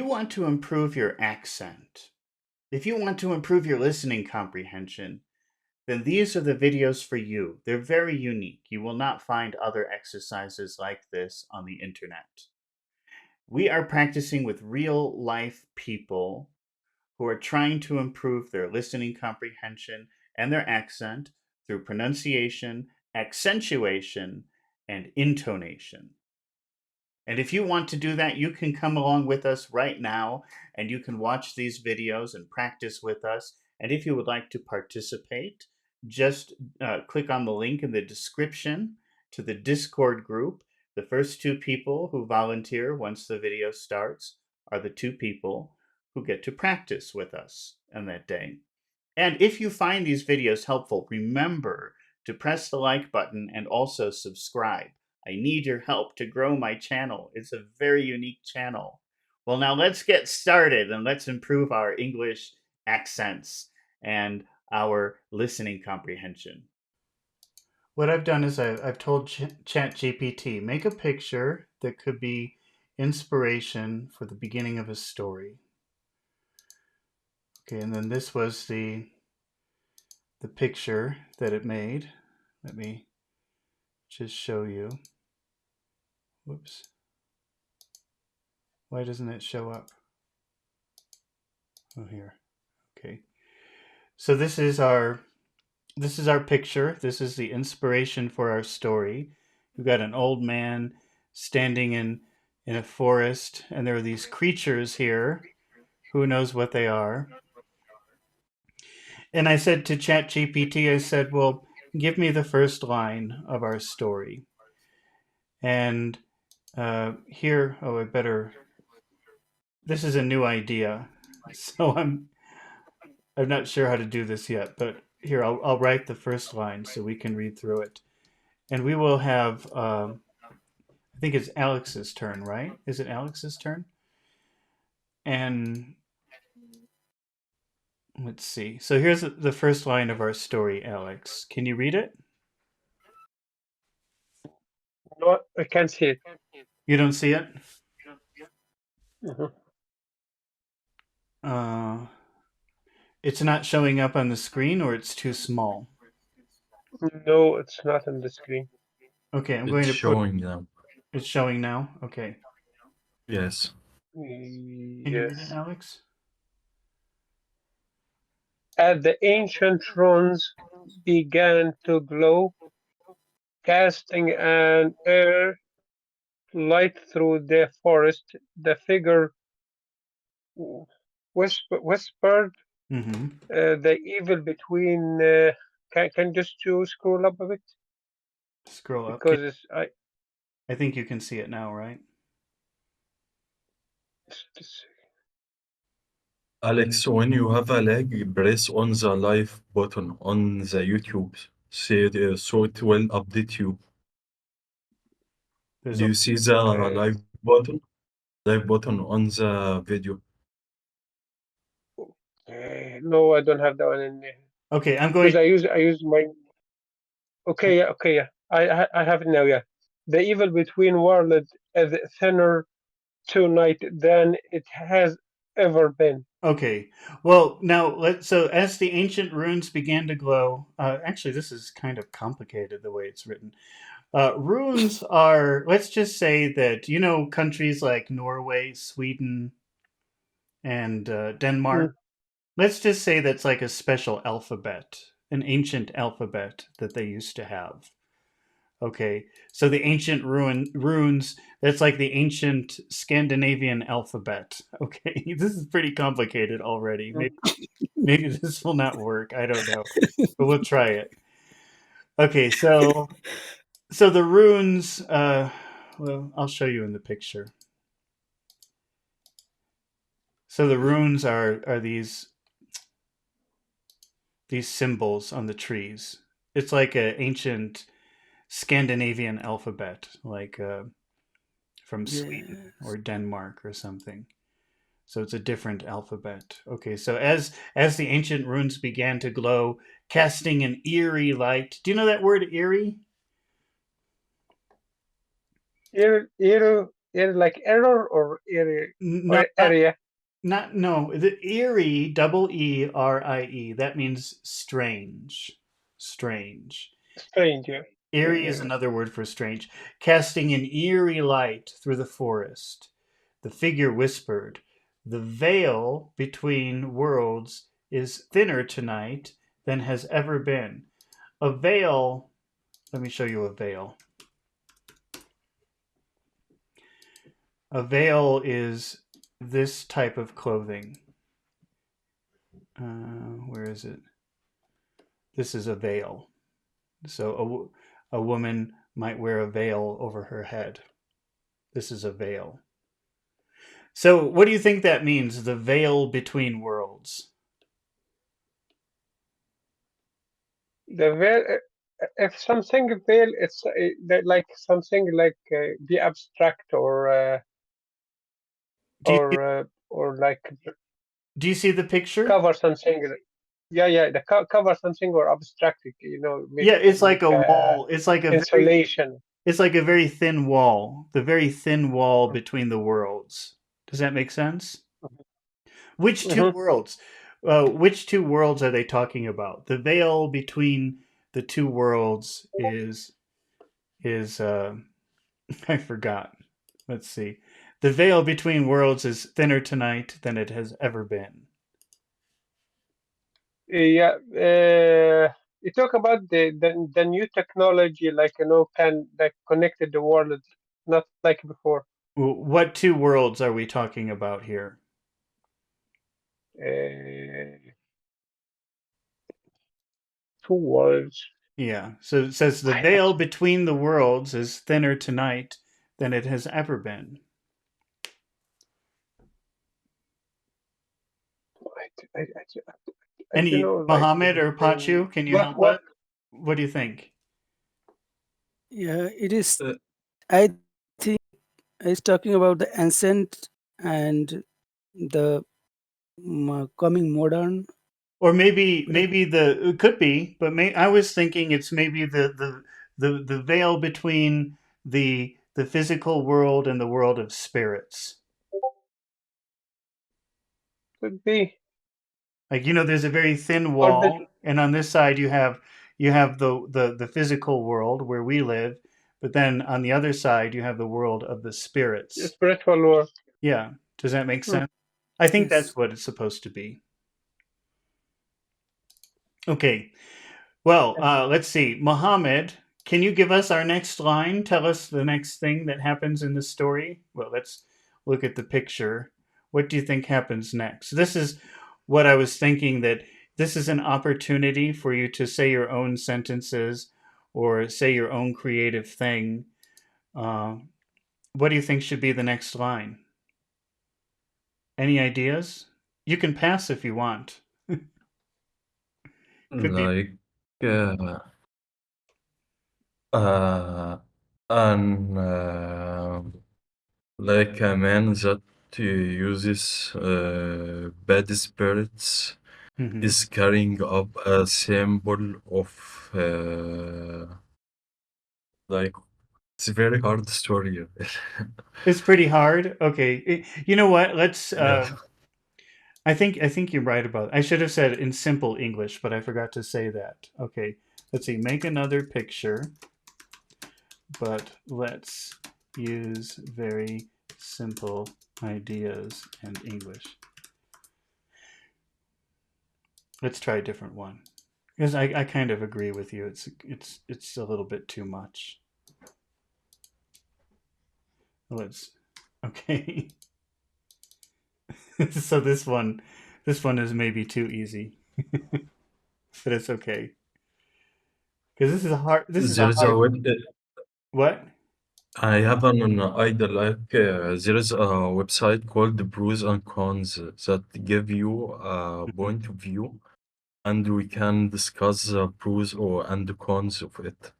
you want to improve your accent, if you want to improve your listening comprehension, then these are the videos for you. They're very unique. You will not find other exercises like this on the internet. We are practicing with real life people who are trying to improve their listening comprehension and their accent through pronunciation, accentuation, and intonation. And if you want to do that, you can come along with us right now and you can watch these videos and practice with us. And if you would like to participate, just click on the link in the description to the Discord group. The first two people who volunteer once the video starts are the two people who get to practice with us on that day. And if you find these videos helpful, remember to press the like button and also subscribe. I need your help to grow my channel. It's a very unique channel. Well, now let's get started and let's improve our English accents and our listening comprehension. What I've done is I've told ChatGPT, make a picture that could be inspiration for the beginning of a story. Okay, and then this was the picture that it made. Let me just show you. Whoops. Why doesn't it show up? Oh, here. Okay. So this is our picture. This is the inspiration for our story. We've got an old man standing in a forest, and there are these creatures here. Who knows what they are? And I said to ChatGPT, I said, well, give me the first line of our story. And here, oh, I better, this is a new idea. So I'm not sure how to do this yet, but here, I'll write the first line so we can read through it. And we will have, I think it's Alex's turn, right? Is it Alex's turn? And let's see. So here's the first line of our story, Alex. Can you read it? No, I can't see it. You don't see it? Mhm. It's not showing up on the screen, or it's too small? No, it's not on the screen. Okay, I'm It's going to put, showing now. it's showing now? Okay. Yes. Can you read it, Yes. Alex? As the ancient runes began to glow, casting an air light through the forest, the figure whispered, Mm-hmm. the evil between. Can just you scroll up a bit? Scroll up. Because it's, I think you can see it now, right? Alex, when you have a lag, press on the live button on the YouTube so it will update you. There's Do a, you see the live button? Live button on the video. no, I don't have that one in there. okay, I'm going. Because I use my. Okay, yeah. I have it now. Yeah, the evil between worlds is thinner tonight than it has ever been. Okay, well now so as the ancient runes began to glow. Actually, this is kind of complicated the way it's written. Runes are. Let's just say that countries like Norway, Sweden, and Denmark. Mm. Let's just say that's like a special alphabet, an ancient alphabet that they used to have. Okay, so the ancient runes, that's like the ancient Scandinavian alphabet. Okay, this is pretty complicated already. Maybe this will not work. I don't know, but we'll try it. Okay, so the runes. Well, I'll show you in the picture. So the runes are these symbols on the trees. It's like an ancient Scandinavian alphabet, like from Sweden or Denmark or something. So it's a different alphabet. Okay, so as the ancient runes began to glow, casting an eerie light. Do you know that word eerie? like error or area Not, or area? no. The Erie, double E-R-I-E. That means strange. Strange. Strange. Yeah. Eerie is Yeah. another word for strange. Casting an eerie light through the forest. The figure whispered, "The veil between worlds is thinner tonight than has ever been." A veil, let me show you a veil. A veil is this type of clothing. Where is it? This is a veil. So a woman might wear a veil over her head. This is a veil. So what do you think that means, the veil between worlds? The veil. If something veil, it's like something like be abstract Do you, or like do you see the picture? cover something. Yeah, yeah. The cover something or abstract. Make Yeah, it's like make a wall. insulation. It's like a very thin wall. The very thin wall between the worlds. Does that make sense? Which two Mm-hmm. worlds? Which two worlds are they talking about? The veil between the two worlds is I forgot. Let's see. The veil between worlds is thinner tonight than it has ever been. Yeah. You talk about the new technology, like can that connected the world, not like before. What two worlds are we talking about here? Uh, Two worlds. Yeah. So it says the veil between the worlds is thinner tonight than it has ever been. I don't Any know, like Mohammed or Pachu, can you help what us? What do you think? Yeah, it is. Uh, I think it's talking about the ancient and the coming modern. Or maybe Like, it could be, but I was thinking it's maybe the veil between the physical world and the world of spirits. could be, Like, there's a very thin or the wall, and on this side you have the physical world where we live, but then on the other side you have the world of the spirits. spiritual world. Yeah. Does that make Hmm. sense? I think yes, that's what it's supposed to be. Okay. Well, let's see. Mohammed, can you give us our next line? Tell us the next thing that happens in the story. Well, let's look at the picture. What do you think happens next? This is what I was thinking, that this is an opportunity for you to say your own sentences or say your own creative thing. Uh, what do you think should be the next line? Any ideas? You can pass if you want. Could be. like uh, uh, an like a man that uses bad spirits Mhm. is carrying up a symbol of like it's a very hard story. It's pretty hard. Okay. You know what? Let's Yeah. I think you're right about it. I should have said in simple English, but I forgot to say that. Okay. Let's see. Make another picture, but let's use very simple ideas and English. Let's try a different one. Because I kind of agree with you. It's a little bit too much. Let's okay. So this one is maybe too easy. But it's okay. Because this is There a is a hard web. what? I have an idea like there is a website called Pros and Cons that give you a Mhm. point of view, and we can discuss the pros or and the cons of it.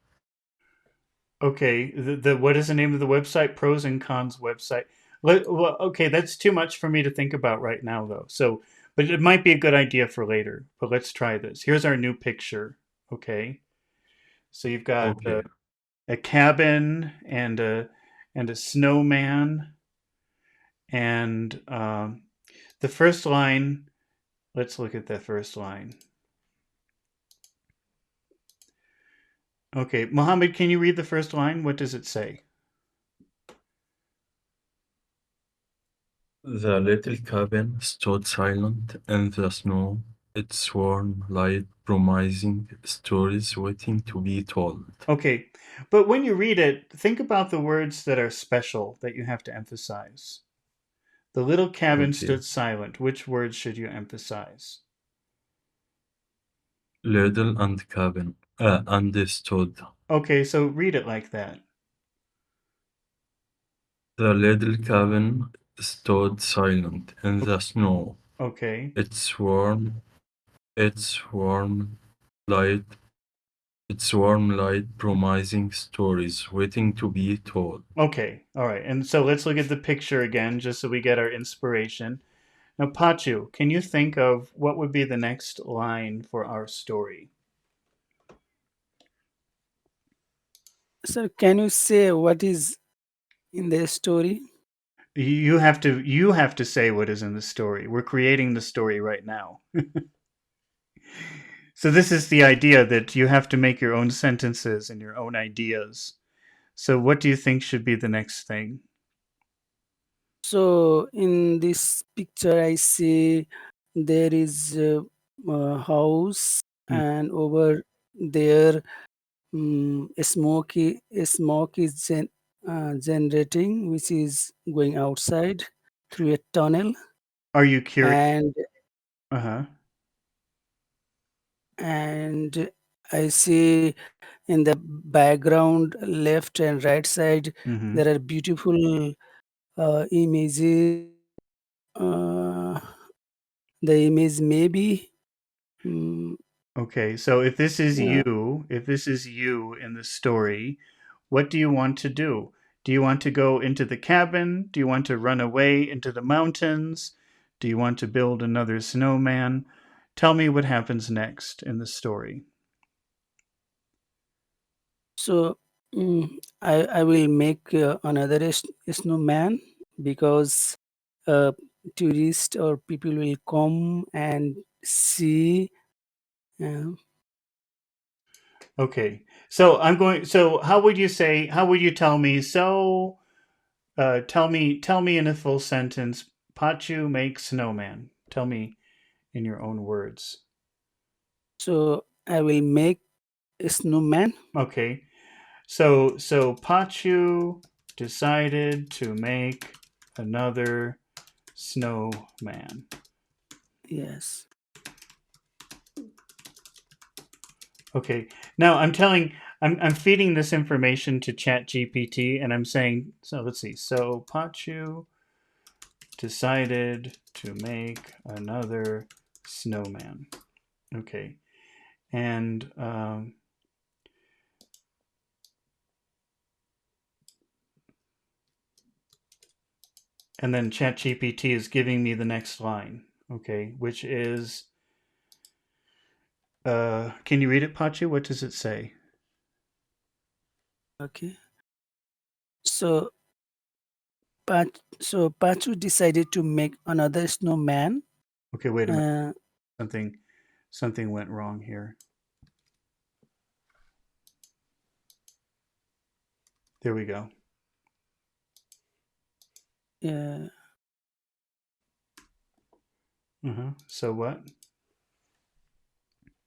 Okay, the what is the name of the website? Pros and cons website. Well, okay, that's too much for me to think about right now, though. So, but it might be a good idea for later. But let's try this. Here's our new picture. Okay, so you've got Okay. a cabin and and a snowman. And the first line, let's look at the first line. Okay, Mohammed, can you read the first line? What does it say? The little cabin stood silent in the snow, its warm light promising stories waiting to be told. Okay, but when you read it, think about the words that are special that you have to emphasize. The little cabin Okay. stood silent. Which words should you emphasize? Little and cabin, understood. Okay, so read it like that. The little cabin stood silent in the snow, Okay, its warm light promising stories waiting to be told. okay, all right. And so let's look at the picture again, just so we get our inspiration. Now, Pachu, can you think of what would be the next line for our story? Sir, can you say what is in the story? You have to say what is in the story. We're creating the story right now. So this is the idea that you have to make your own sentences and your own ideas. So what do you think should be the next thing? So in this picture, I see there is a house, Mm. and over there, a smoke is generating, which is going outside through a tunnel, Are you curious? and Uh-huh. I see in the background, left and right side, Mm-hmm. there are beautiful images. The image may be Okay, so if this is yeah. you in the story, what do you want to do? Do you want to go into the cabin? Do you want to run away into the mountains? Do you want to build another snowman? Tell me what happens next in the story. So I will make another snowman, because tourists or people will come and see. Okay, so how would you tell me? So, tell me in a full sentence. Pachu makes snowman. Tell me in your own words. So I will make a snowman. Okay, so Pachu decided to make another snowman. Yes. Okay, now I'm feeding this information to ChatGPT, and I'm saying, so let's see. So Pachu decided to make another snowman. Okay, and then ChatGPT is giving me the next line. Okay, which is, can you read it, Pachu? What does it say? Okay. So Pachu decided to make another snowman. Okay, wait a minute. Something went wrong here. There we go. Yeah. So what?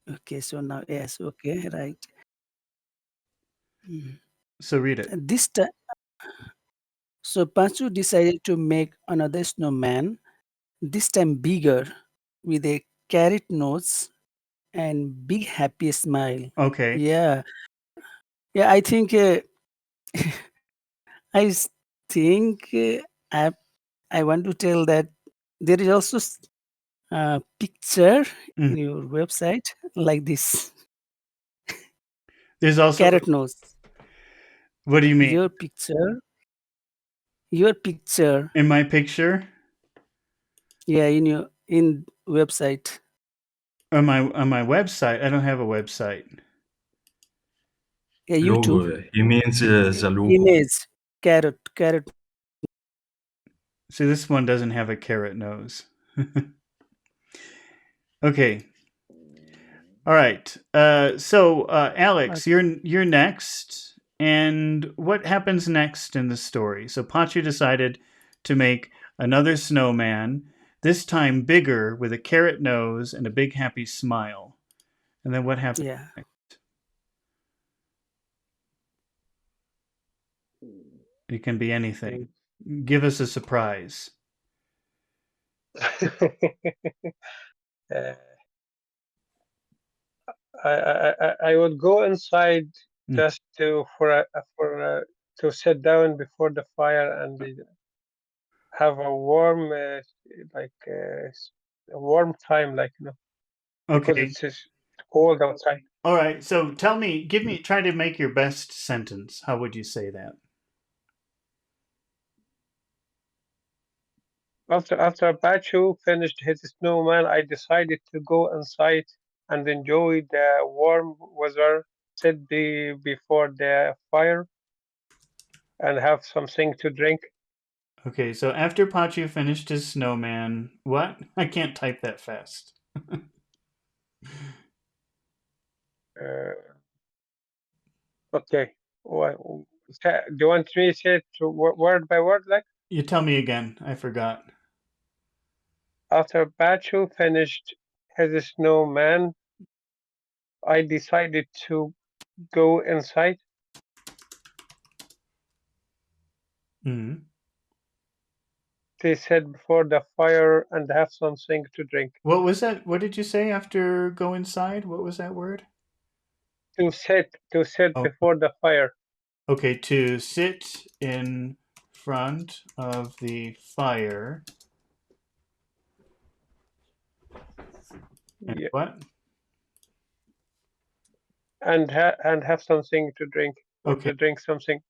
Okay. So now, yes. Okay. Right. So read it. This time, so Pachu decided to make another snowman, this time bigger, with a carrot nose and big happy smile. Okay. Yeah. I think I want to tell that there is also a picture in your website like this. There's also carrot nose. What do you mean? Your picture In my picture? Yeah, in website. On my website? I don't have a website. Yeah, YouTube. Logo. He means the logo. Image. carrot. See, this one doesn't have a carrot nose. Okay. All right. So Alex, you're next. And what happens next in the story? So Pachu decided to make another snowman, this time bigger, with a carrot nose and a big happy smile. And then what happened? Yeah. It can be anything. Give us a surprise. Uh, I would go inside just to sit down before the fire and have a warm a warm time, because Okay. it's just cold outside. All right. So try to make your best sentence. How would you say that? After Pachu finished his snowman, I decided to go inside and enjoy the warm weather, sit before the fire, and have something to drink. Okay, so after Pachu finished his snowman, what? I can't type that fast. Uh, okay. Do you want me to say it word by word? Like, You tell me again. I forgot. after Pachu finished his snowman, I decided to go inside, Mhm. to sit before the fire and have something to drink. What was that? What did you say after go inside? What was that word? To sit Oh, before the fire. okay, to sit in front of the fire. And Yeah. what? And have something to drink, or Okay. to drink something.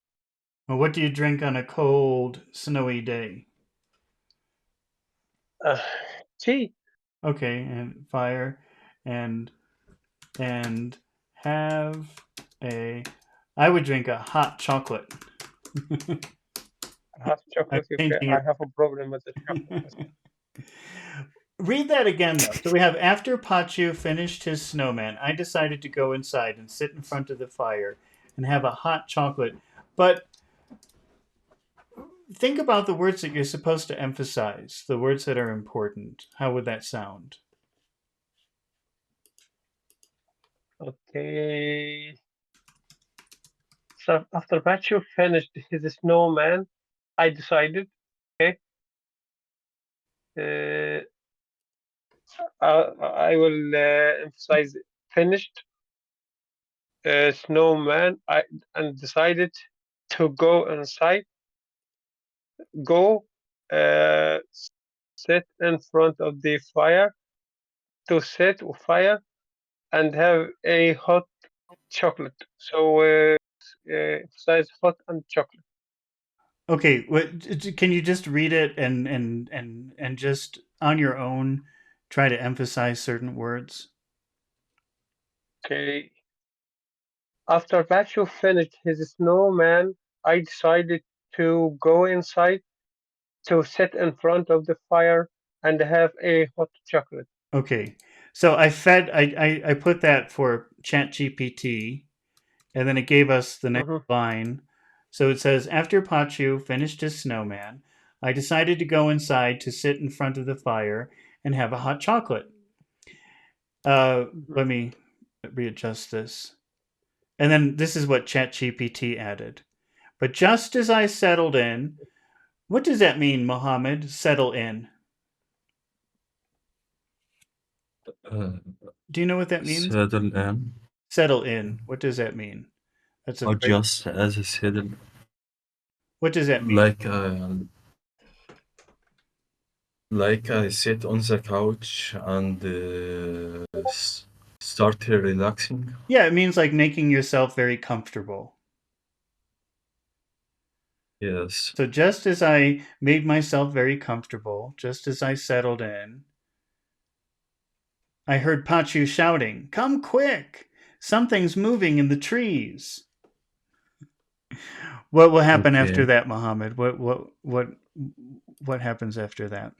Well, what do you drink on a cold, snowy day? Uh, Tea. Okay, and fire and have a I would drink a hot chocolate. Hot I'm chocolate. Okay, changing I have a problem with the chocolate. it. Read that again, though. So we have after Pachu finished his snowman, I decided to go inside and sit in front of the fire and have a hot chocolate. But think about the words that you're supposed to emphasize, the words that are important. How would that sound? Okay. So after Pachu finished his snowman, I decided, okay, uh, I will emphasize finished snowman. And decided to go inside, go uh, sit in front of the fire, to sit with fire and have a hot chocolate. So emphasize hot and chocolate. Okay, can you just read it and just on your own try to emphasize certain words? Okay. After Pachu finished his snowman, I decided to go inside, to sit in front of the fire and have a hot chocolate. Okay, so I put that for ChatGPT, and then it gave us the next Mhm. line. So it says, after Pachu finished his snowman, I decided to go inside to sit in front of the fire and have a hot chocolate. Let me readjust this. And then this is what ChatGPT added. But just as I settled in, what does that mean, Mohammed? Settle in. Uh, Do you know what that means? Settle in, Settle in. What does that mean? That's a or very, just as a settle, what does that mean? like I sit on the couch and start relaxing. Yeah, it means like making yourself very comfortable. Yes. So just as I made myself very comfortable, just as I settled in, I heard Pachu shouting, "Come quick! Something's moving in the trees." What will happen Okay. after that, Muhammad? What happens after that?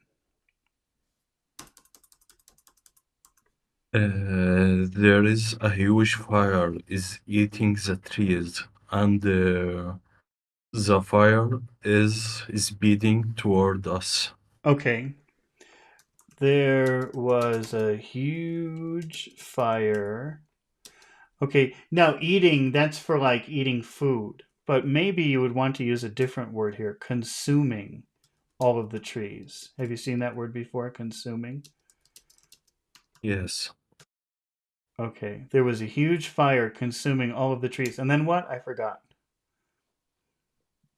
There is a huge fire is eating the trees, and the fire is speeding toward us. Okay. There was a huge fire. Okay, now eating, that's for like eating food, but maybe you would want to use a different word here, consuming all of the trees. Have you seen that word before, consuming? Yes, Okay, there was a huge fire consuming all of the trees. And then what? I forgot.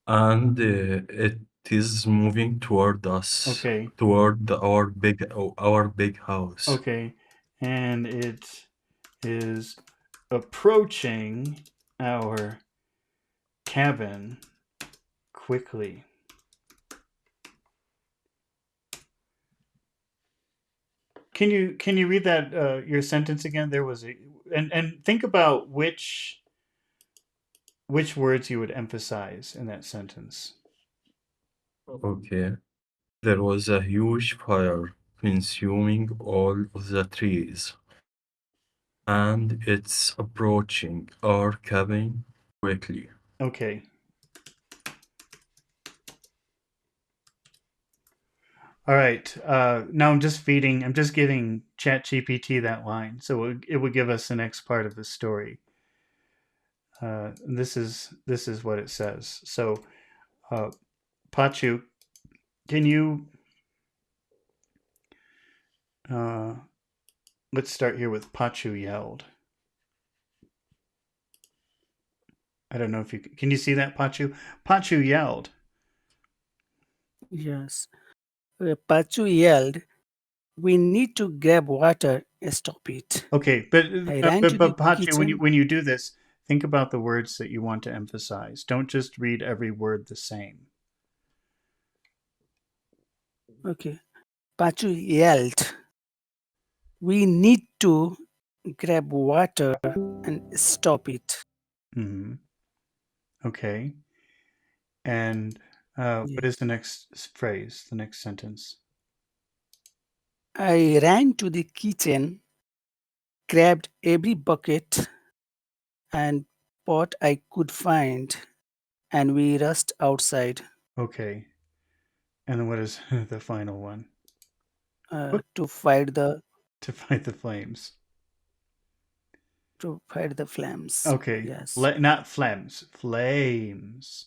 and it is moving toward us, Okay, toward our big house. okay. And it is approaching our cabin quickly. Can you read that your sentence again? There was a and think about which words you would emphasize in that sentence. Okay. There was a huge fire consuming all of the trees, and it's approaching our cabin quickly. Okay. All right. Now I'm just giving ChatGPT that line, so it would give us the next part of the story. This is what it says. So, Pachu, can you? Let's start here with Pachu yelled. I don't know if you can you see that, Pachu? Pachu yelled. Yes. Pachu yelled, "We need to grab water. Stop it." Okay, but I ran to the Pachu, kitchen. when you do this, think about the words that you want to emphasize. Don't just read every word the same. Okay. Pachu yelled, "We need to grab water and stop it." Hmm. Okay, and what Yeah. is the next phrase? The next sentence? I ran to the kitchen, grabbed every bucket and pot I could find, and we rushed outside Okay, and then what is the final one? to fight the To fight the flames. flames. Okay, Yes, not flames, flames,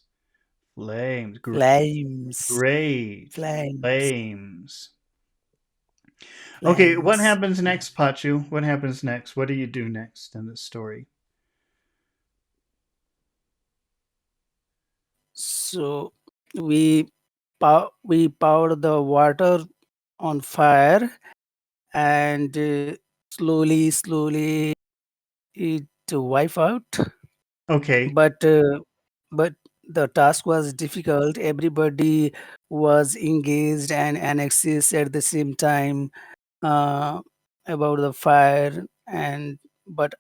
flames. flames, Great, flames, flames. Okay, what flames. happens Yeah. next, Pachu? What happens next? What do you do next in this story? So we we poured the water on fire, and slowly it wipe out. Okay, But the task was difficult. Everybody was engaged and anxious at the same time uh, about the fire, and but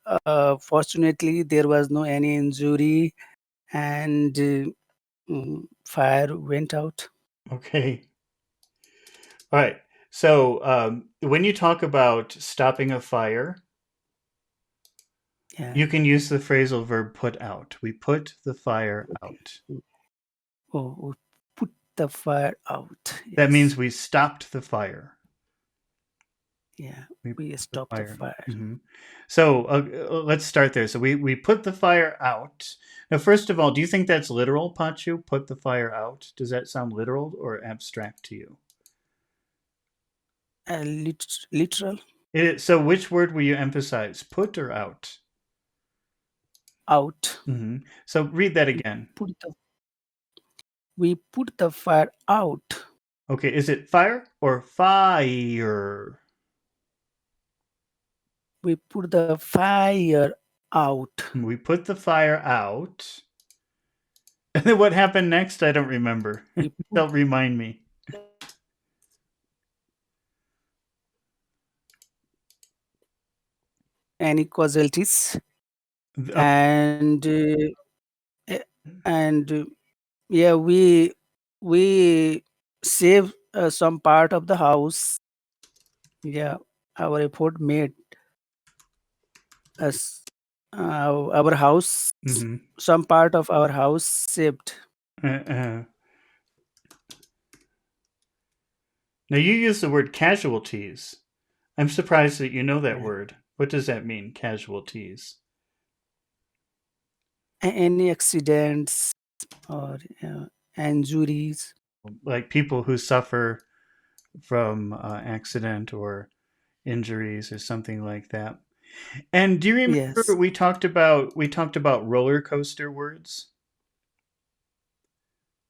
fortunately there was no any injury, and fire went out. okay. All right. So when you talk about stopping a fire, Yeah. you can use the phrasal verb put out. We put the fire out. Oh, put the fire out. That means Yes. we stopped the fire. Yeah. We put We the stopped the fire. fire. Mhm. So let's start there. So we put the fire out. Now, first of all, do you think that's literal, Pachu? Put the fire out. Does that sound literal or abstract to you? Literal So which word will you emphasize? Put or out? out. So read that We again. put the fire out. Okay, is it fire or fire? We put the fire out. We put the fire out. And then what happened next? I don't remember. We put Don't remind me. any casualties, Uh, and and yeah, we save some part of the house. Yeah, our effort made us our house, Mm-hmm. some part of our house saved. Now you use the word casualties. I'm surprised that you know that Yeah. word. What does that mean, casualties? Any accidents or injuries. Like people who suffer from accident or injuries or something like that. And do you remember Yes, we talked about roller coaster words?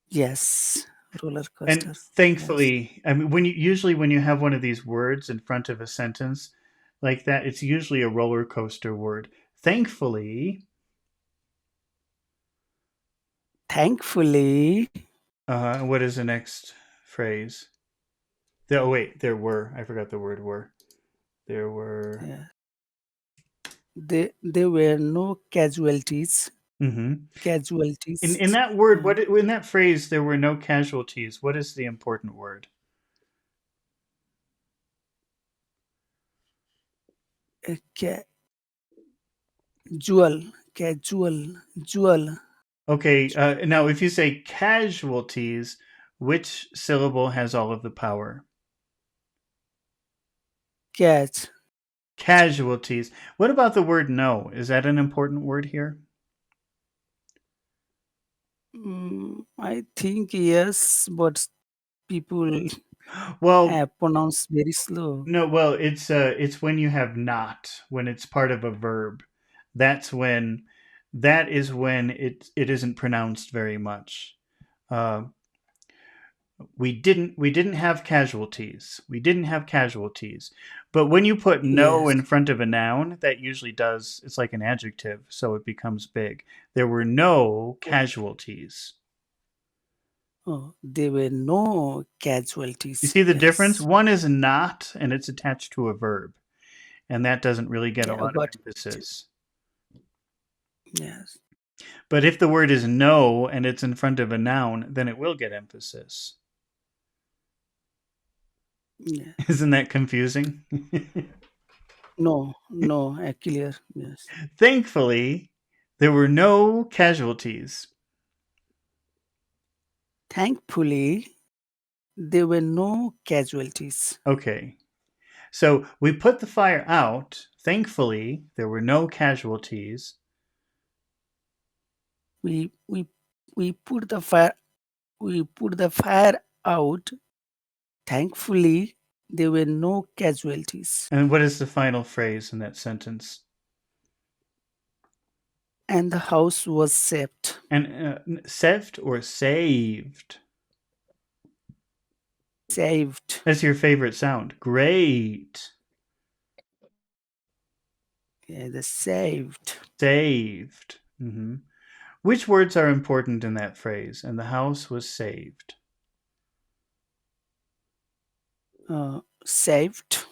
yes, roller And coaster. Yes, thankfully, I mean, when you have one of these words in front of a sentence like that, it's usually a roller coaster word. Thankfully, thankfully. what is the next phrase? There were. I forgot the word were. There were. Yeah, there were no casualties. Mm-hmm. Casualties. In that word, Uh, in that phrase, there were no casualties. What is the important word? casual, casual. Okay, now if you say casualties, which syllable has all of the power? Catch. Casualties. What about the word no? Is that an important word here? I think yes, but people Well, pronounce very slow. no, well, it's when you have not, when it's part of a verb. That's when that is when it isn't pronounced very much. Uh, we didn't have casualties. We didn't have casualties. But when you put no Yes. in front of a noun, that usually does, it's like an adjective, so it becomes big. There were no casualties. Oh, there were no You casualties. see the difference? Yes. One is not and it's attached to a verb, and that doesn't really get a Yeah, lot of got it. emphasis. Yes. But if the word is no and it's in front of a noun, then it will get emphasis. Yeah. Isn't that confusing? No, clear. Yes. Thankfully, there were no casualties. Thankfully, there were no casualties. Okay. So we put the fire out. Thankfully, there were no casualties. We we we put the fire out. Thankfully, there were no casualties. And what is the final phrase in that sentence? And the house was saved. And saved or saved? Saved. That's your favorite sound. Great. Yeah, the saved. Saved. Which words are important in that phrase? And the house was saved. Saved.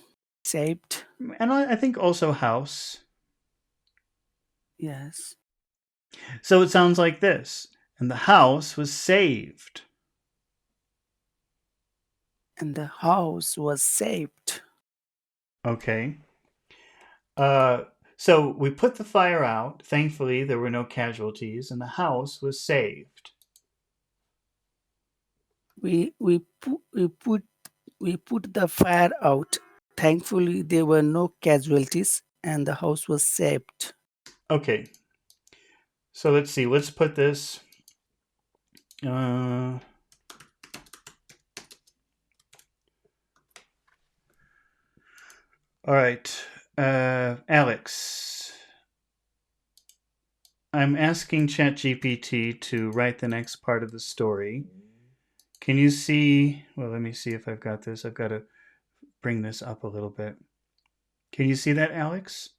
Saved. And I think also house. Yes. So it sounds like this. And the house was saved. And the house was saved. Okay. So we put the fire out. Thankfully, there were no casualties, and the house was saved. We put the fire out. Thankfully, there were no casualties, and the house was saved. Okay. So let's see. Let's put this. All right. Alex, I'm asking ChatGPT to write the next part of the story. Can you see? Well, let me see if I've got this. I've got to bring this up a little bit. Can you see that, Alex?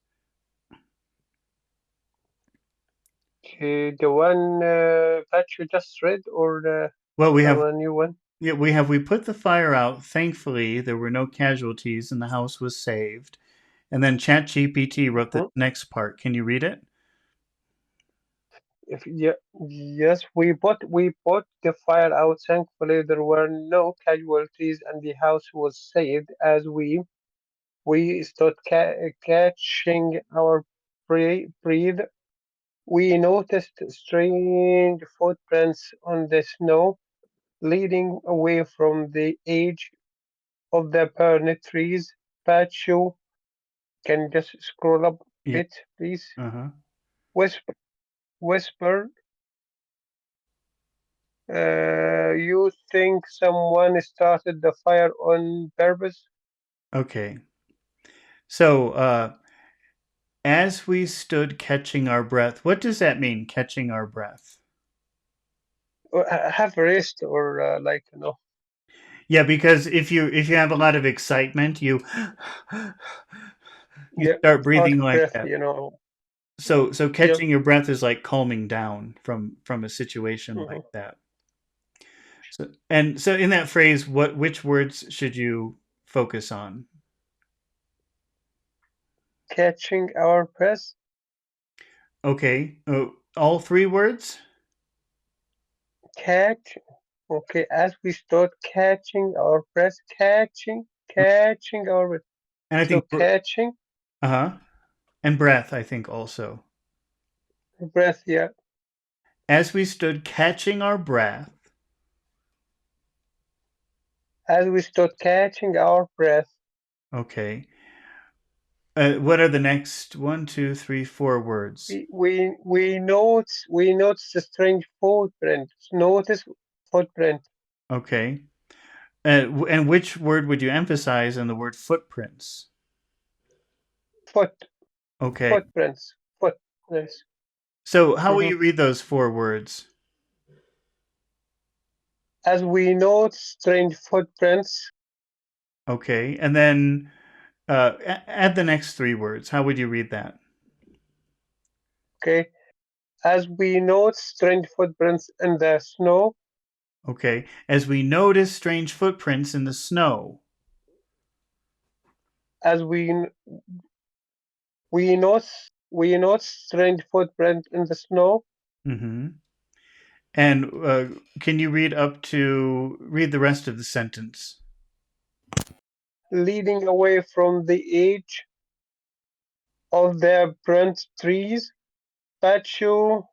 Okay, the one that you just read, or Well, we have a new one? Yeah, we put the fire out. Thankfully, there were no casualties and the house was saved. And then ChatGPT wrote the next part. Can you read it? Yes, we put the fire out. Thankfully, there were no casualties, and the house was saved. As we stood catching our breath, we noticed strange footprints on the snow, leading away from the edge of the burned trees. Pacho, can you just scroll up a Yeah. bit, please? Uh-huh. Whisper. You think someone started the fire on purpose? Okay. So, as we stood catching our breath, what does that mean, catching our breath? Or have rest, or like Yeah, because if you have a lot of excitement, you yeah, start out breathing of like breath, that. you know. So Yeah. catching your breath is like calming down from a situation Mhm. like that. So in that phrase, which words should you focus on? Catching our breath. Okay. All three words? Catch. Okay, as we start catching our breath, catching our breath. And I So think catching uh-huh. And breath, I think also. breath, yeah. As we stood catching our breath. As we start catching our breath, Okay. What are the next 1, 2, 3, 4 words? we notice the strange footprint. Notice footprint. Okay. And which word would you emphasize in the word footprints? Foot Okay. footprints. Footprints. So how will Mhm. you read those 4 words? As we note strange footprints, Okay. And then add the next 3 words. How would you read that? okay, as we note strange footprints in the snow, Okay. As we notice strange footprints in the snow. as we note strange footprint in the snow, Mm-hmm. And can you read the rest of the sentence? leading away from the edge of the burnt trees. Pacho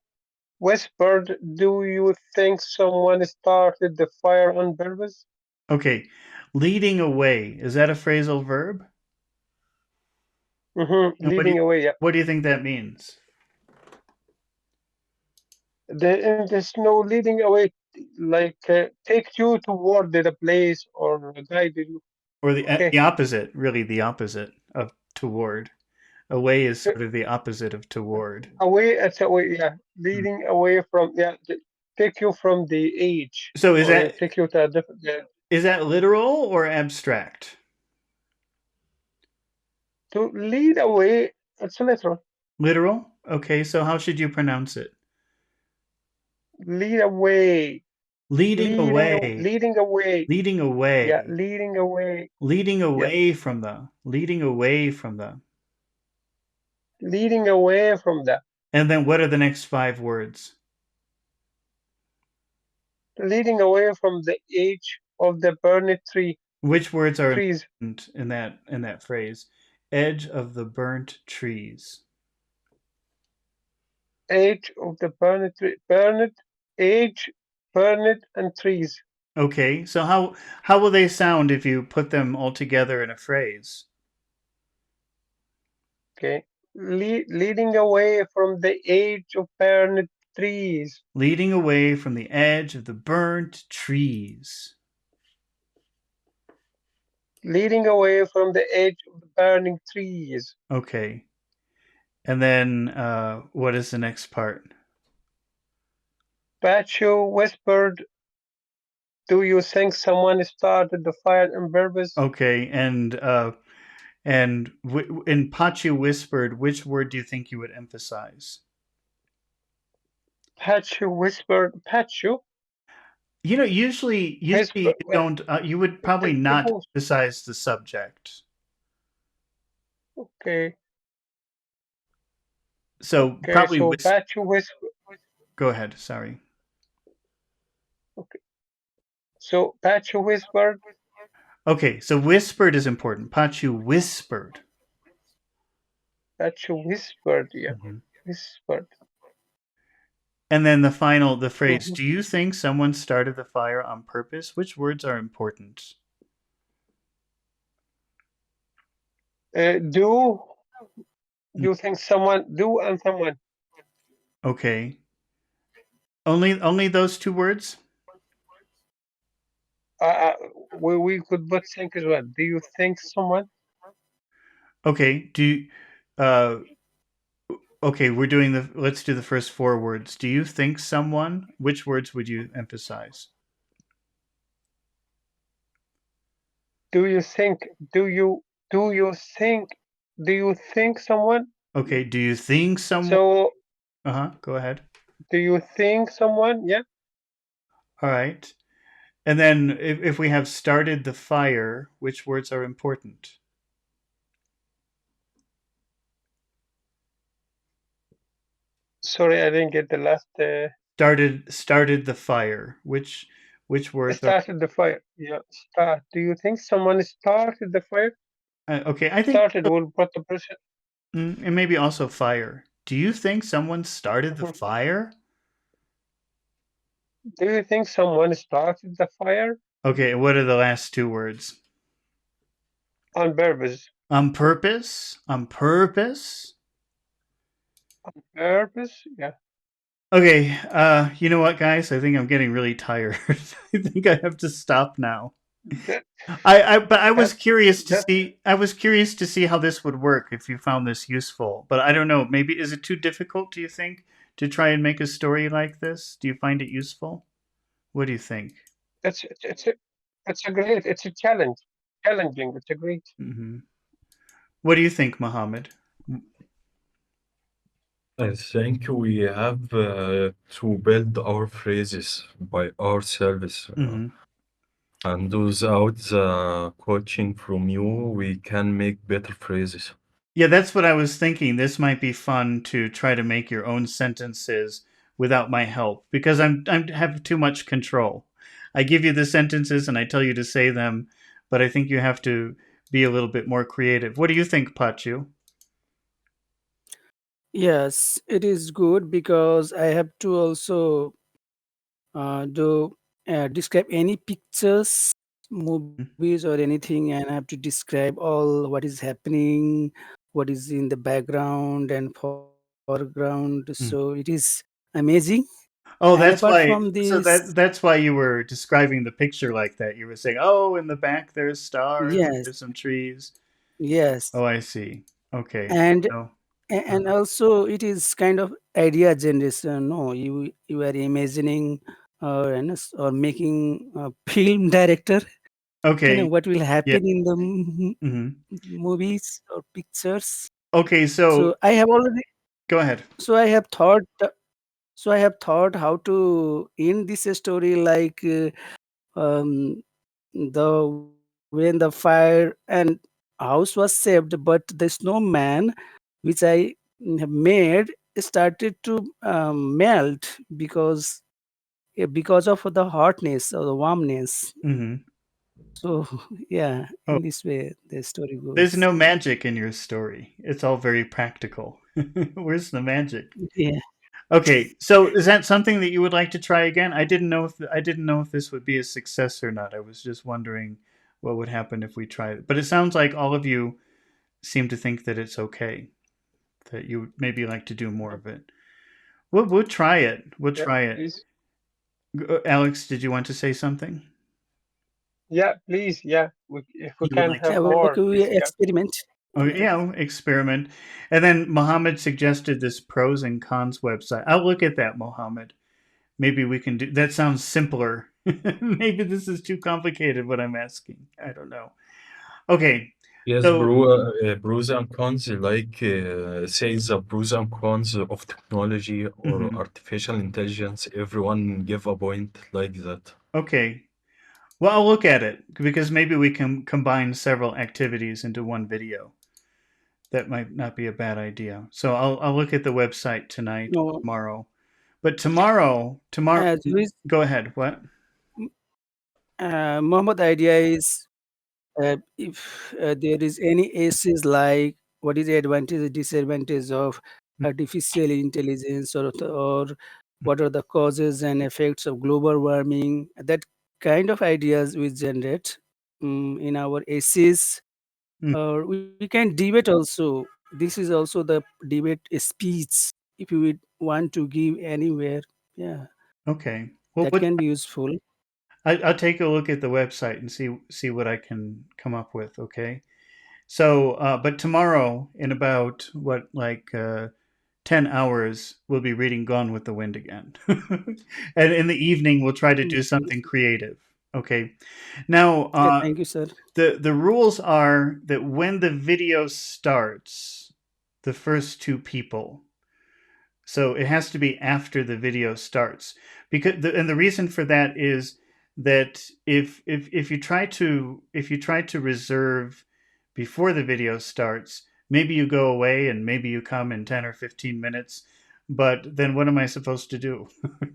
whispered, "Do you think someone started the fire on purpose?" Okay. Leading away. Is that a phrasal verb? And Leading away, yeah. what do you think that means? In the snow, leading away, like take you toward the place or guide you. Or Okay. the opposite, really the opposite of toward. Away is sort of the opposite of toward. Away, it's away, yeah. Leading away from, yeah, take you from the age, So or take you to a different, yeah. is that literal or abstract? To lead away, it's literal. Literal? Okay, so how should you pronounce it? Lead away. Leading away. Leading away. Leading away. Yeah, leading away. Leading away from the. Leading away from the. Leading away from that. And then what are the next 5 words? Leading away from the edge of the burned tree. Which words are trees important in that phrase? Edge of the burnt trees. Edge of the burned tree. Edge, burned, and trees. Okay, so how will they sound if you put them all together in a phrase? Okay. Leading away from the edge of burned trees. Leading away from the edge of the burnt trees. Leading away from the edge of the burning trees. Okay. And then what is the next part? Pacho whispered, "Do you think someone started the fire on purpose?" Okay, and Pachu whispered, which word do you think you would emphasize? Pacho whispered, Pacho? You know, usually you don't. You would probably not emphasize the subject. Okay. So Okay, probably so Pacho whispered. Go ahead. Sorry. Okay. So Pachu whispered. Okay, so whispered is important. Pachu whispered. Pachu whispered. Yeah, Mhm. whispered. And then the phrase, Mhm. do you think someone started the fire on purpose? Which words are important? Do you think someone? Do and someone. Okay. Only those two words? We could put think as well. Do you think someone? Okay. Okay, let's do the first four words. Do you think someone? Which words would you emphasize? Do you think? Do you think? Do you think someone? Okay, do you think someone? So Go ahead. do you think someone? Yeah. All right. And then if we have started the fire, which words are important? Sorry, I didn't get the last. Started the fire. Which words are Started the fire. Yeah. Start. Do you think someone started the fire? okay, I think Started will put the person. and maybe also fire. Do you think someone started the Mhm. fire? Do you think someone started the fire Okay, what are the last two words? on purpose? On purpose? On purpose? Purpose? Yeah. Okay, you know what, guys? I think I'm getting really tired. I think I have to stop now. That, But I was that, curious to that see. I was curious to see how this would work if you found this useful. But I don't know. Maybe is it too difficult? Do you think to try and make a story like this? Do you find it useful? What do you think? it's a great. It's a challenge. Challenging. It's a great. Hmm. What do you think, Mohammed? I think we have to build our phrases by ourselves. Hmm. And without the coaching from you, we can make better phrases. Yeah, that's what I was thinking. This might be fun to try to make your own sentences without my help because I have too much control. I give you the sentences and I tell you to say them, but I think you have to be a little bit more creative. What do you think, Pachu? Yes, it is good because I have to also do describe any pictures, movies, or anything, and I have to describe all what is happening, what is in the background and foreground. Mm. So it is amazing. Oh, And that's apart why. from So this, that's why you were describing the picture like that. You were saying, "Oh, in the back there's stars, yes, there's some trees." yes, Oh, I see. Okay. and So, and also it is kind of idea generation. No, you are imagining or making a film director. okay. What will Yeah. happen in the Hmm. movies or pictures. Okay. So So I have already. go ahead. So I have thought. So I have thought how to end this story like the when the fire and house was saved, but the snowman, which I have made, started to melt because of the hotness or the warmness. Hmm. So yeah, Oh, in this way the story there's goes. no magic in your story. It's all very practical. Where's the magic? Yeah. Okay, so is that something that you would like to try again? I didn't know if this would be a success or not. I was just wondering what would happen if we tried it. But it sounds like all of you seem to think that it's okay, that you would maybe like to do more of it. We'll try it. We'll Yeah. try it. Please. Alex, did you want to say something? Yeah. Please. Yeah. If we You would can like to? Yeah, have more, okay, we please. Yeah. experiment. Oh, Yeah. yeah, experiment. And then Mohammed suggested this pros and cons website. I'll look at that, Mohammed. Maybe we can do that. Sounds simpler. Maybe this is too complicated what I'm asking. I don't know. Okay. Yes, So, pros and cons, like say the pros and cons of technology or mhm. artificial intelligence. Everyone give a point like that. Okay. Well, I'll look at it because maybe we can combine several activities into one video. That might not be a bad idea. So I'll look at the website tonight or No, tomorrow. But tomorrow, There is, go ahead. What? Mohammed, the idea is if there is any aces like what is the advantage and disadvantage of artificial intelligence, or what are the causes and effects of global warming, that kind of ideas we generate in our essays, Mm. or we can debate also. This is also the debate speech if you would want to give anywhere. Yeah, Okay. Well, that can be useful. I'll take a look at the website and see what I can come up with. Okay. So, but tomorrow, in about 10 hours, we'll be reading Gone with the Wind again. And in the evening, we'll try to do something creative. Okay. Now, Yeah, thank you, sir. the rules are that when the video starts, the first two people. So it has to be after the video starts, because and the reason for that is that if you try to reserve before the video starts, maybe you go away and maybe you come in 10 or 15 minutes, but then what am I supposed to do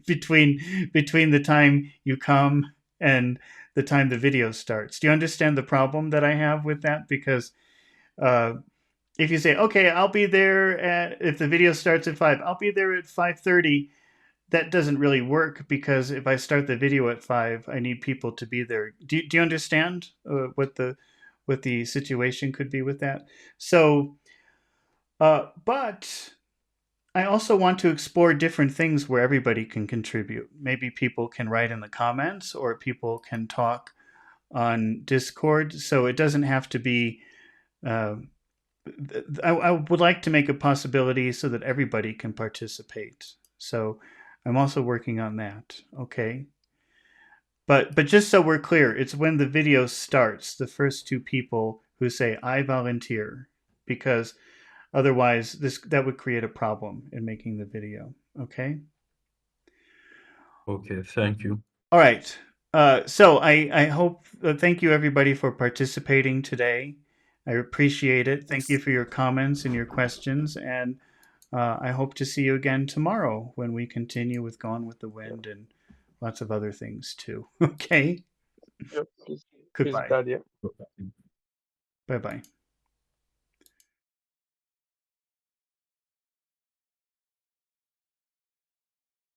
between the time you come and the time the video starts? Do you understand the problem that I have with that? Because uh, if you say, okay, I'll be there if the video starts at 5, I'll be there at 5:30. That doesn't really work, because if I start the video at 5, I need people to be there. Do you understand what the situation could be with that? So, but I also want to explore different things where everybody can contribute. Maybe people can write in the comments, or people can talk on Discord. So it doesn't have to be. Uh, I would like to make a possibility so that everybody can participate. So I'm also working on that. Okay. But just so we're clear, it's when the video starts, the first two people who say I volunteer, because otherwise that would create a problem in making the video. Okay. Okay, thank you. All right. So I hope, thank you everybody for participating today. I appreciate it. Thank you for your comments and your questions. And I hope to see you again tomorrow when we continue with Gone with the Wind and lots of other things too. Okay. Yep. Please, Goodbye. Dad, yeah. Bye bye.